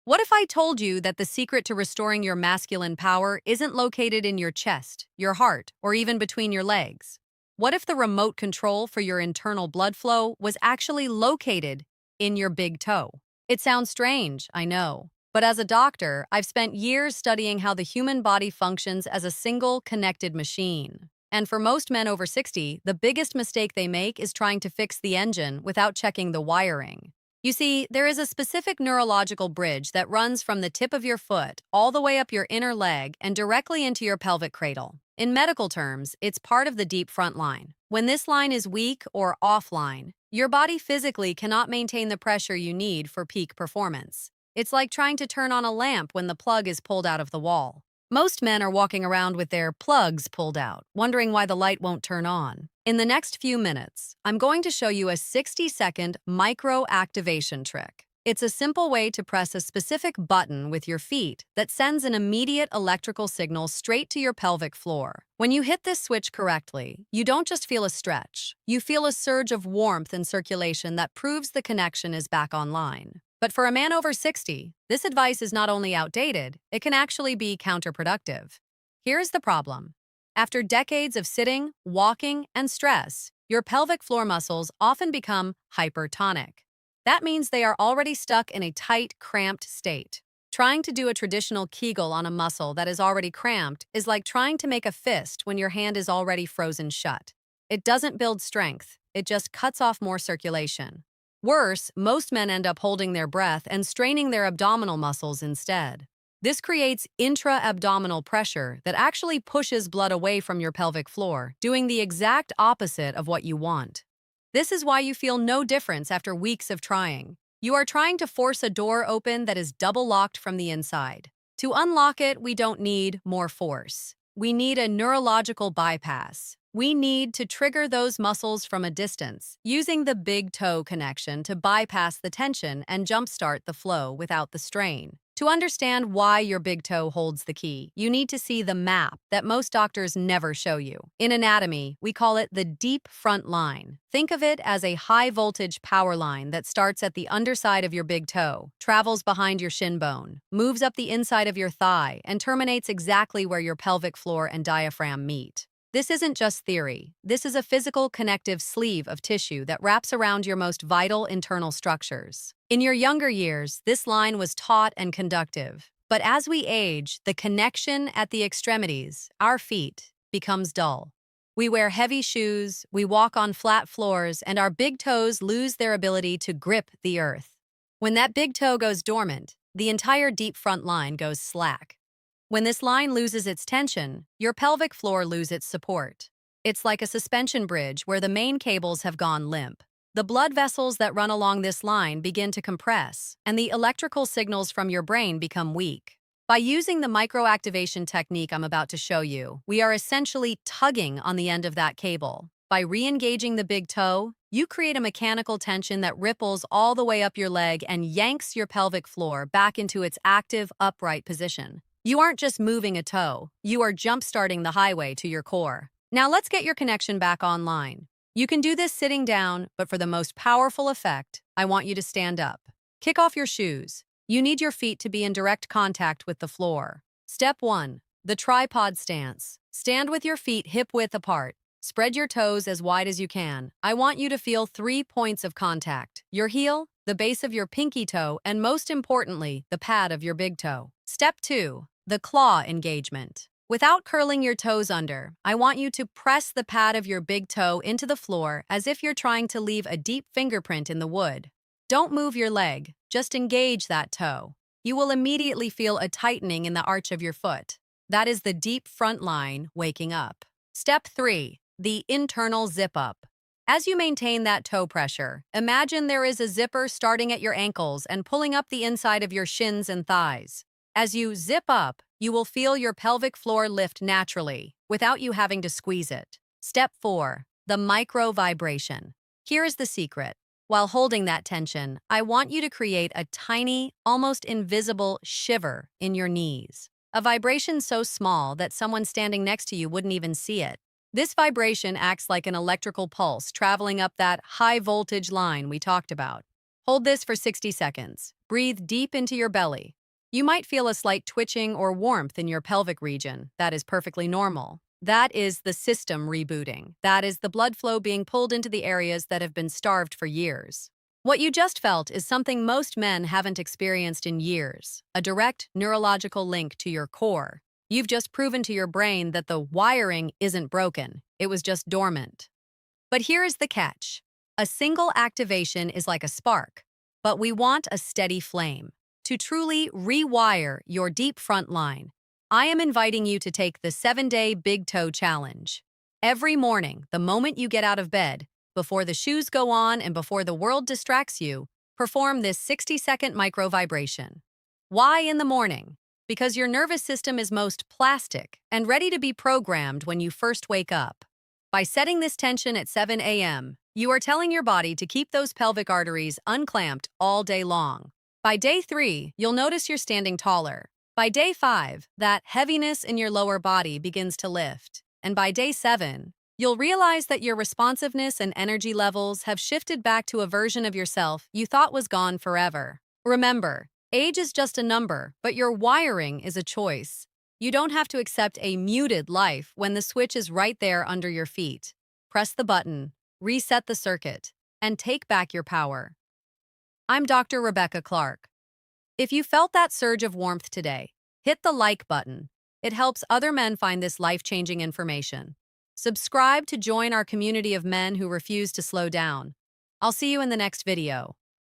What if I told you that the secret to restoring your masculine power isn't located in your chest, your heart, or even between your legs? What if the remote control for your internal blood flow was actually located in your big toe? It sounds strange, I know. But as a doctor, I've spent years studying how the human body functions as a single connected machine. And for most men over 60, the biggest mistake they make is trying to fix the engine without checking the wiring. You see, there is a specific neurological bridge that runs from the tip of your foot all the way up your inner leg and directly into your pelvic cradle. In medical terms, it's part of the deep front line. When this line is weak or offline, your body physically cannot maintain the pressure you need for peak performance. It's like trying to turn on a lamp when the plug is pulled out of the wall. Most men are walking around with their plugs pulled out, wondering why the light won't turn on. In the next few minutes, I'm going to show you a 60-second micro-activation trick. It's a simple way to press a specific button with your feet that sends an immediate electrical signal straight to your pelvic floor. When you hit this switch correctly, you don't just feel a stretch. You feel a surge of warmth and circulation that proves the connection is back online. But for a man over 60, this advice is not only outdated, it can actually be counterproductive. Here's the problem. After decades of sitting, walking, and stress, your pelvic floor muscles often become hypertonic. That means they are already stuck in a tight, cramped state. Trying to do a traditional Kegel on a muscle that is already cramped is like trying to make a fist when your hand is already frozen shut. It doesn't build strength, it just cuts off more circulation. Worse, most men end up holding their breath and straining their abdominal muscles instead. This creates intra-abdominal pressure that actually pushes blood away from your pelvic floor, doing the exact opposite of what you want. This is why you feel no difference after weeks of trying. You are trying to force a door open that is double-locked from the inside. To unlock it, we don't need more force. We need a neurological bypass. We need to trigger those muscles from a distance, using the big toe connection to bypass the tension and jumpstart the flow without the strain. To understand why your big toe holds the key, you need to see the map that most doctors never show you. In anatomy, we call it the deep front line. Think of it as a high-voltage power line that starts at the underside of your big toe, travels behind your shin bone, moves up the inside of your thigh, and terminates exactly where your pelvic floor and diaphragm meet. This isn't just theory. This is a physical connective sleeve of tissue that wraps around your most vital internal structures. In your younger years, this line was taut and conductive. But as we age, the connection at the extremities, our feet, becomes dull. We wear heavy shoes, we walk on flat floors, and our big toes lose their ability to grip the earth. When that big toe goes dormant, the entire deep front line goes slack. When this line loses its tension, your pelvic floor loses its support. It's like a suspension bridge where the main cables have gone limp. The blood vessels that run along this line begin to compress, and the electrical signals from your brain become weak. By using the microactivation technique I'm about to show you, we are essentially tugging on the end of that cable. By re-engaging the big toe, you create a mechanical tension that ripples all the way up your leg and yanks your pelvic floor back into its active, upright position. You aren't just moving a toe, you are jump-starting the highway to your core. Now let's get your connection back online. You can do this sitting down, but for the most powerful effect, I want you to stand up. Kick off your shoes. You need your feet to be in direct contact with the floor. Step 1. The tripod stance. Stand with your feet hip-width apart. Spread your toes as wide as you can. I want you to feel 3 points of contact: your heel, the base of your pinky toe, and most importantly, the pad of your big toe. Step 2. The claw engagement. Without curling your toes under, I want you to press the pad of your big toe into the floor as if you're trying to leave a deep fingerprint in the wood. Don't move your leg, just engage that toe. You will immediately feel a tightening in the arch of your foot. That is the deep front line waking up. Step 3. The internal zip-up. As you maintain that toe pressure, imagine there is a zipper starting at your ankles and pulling up the inside of your shins and thighs. As you zip up, you will feel your pelvic floor lift naturally, without you having to squeeze it. Step 4. The micro vibration. Here is the secret. While holding that tension, I want you to create a tiny, almost invisible shiver in your knees. A vibration so small that someone standing next to you wouldn't even see it. This vibration acts like an electrical pulse traveling up that high-voltage line we talked about. Hold this for 60 seconds. Breathe deep into your belly. You might feel a slight twitching or warmth in your pelvic region. That is perfectly normal. That is the system rebooting. That is the blood flow being pulled into the areas that have been starved for years. What you just felt is something most men haven't experienced in years, a direct neurological link to your core. You've just proven to your brain that the wiring isn't broken, it was just dormant. But here is the catch. A single activation is like a spark, but we want a steady flame. To truly rewire your deep front line, I am inviting you to take the 7-day Big Toe Challenge. Every morning, the moment you get out of bed, before the shoes go on and before the world distracts you, perform this 60-second micro vibration. Why in the morning? Because your nervous system is most plastic and ready to be programmed when you first wake up. By setting this tension at 7 a.m., you are telling your body to keep those pelvic arteries unclamped all day long. By day 3, you'll notice you're standing taller. By day 5, that heaviness in your lower body begins to lift. And by day 7, you'll realize that your responsiveness and energy levels have shifted back to a version of yourself you thought was gone forever. Remember, age is just a number, but your wiring is a choice. You don't have to accept a muted life when the switch is right there under your feet. Press the button, reset the circuit, and take back your power. I'm Dr. Rebecca Clark. If you felt that surge of warmth today, hit the like button. It helps other men find this life-changing information. Subscribe to join our community of men who refuse to slow down. I'll see you in the next video.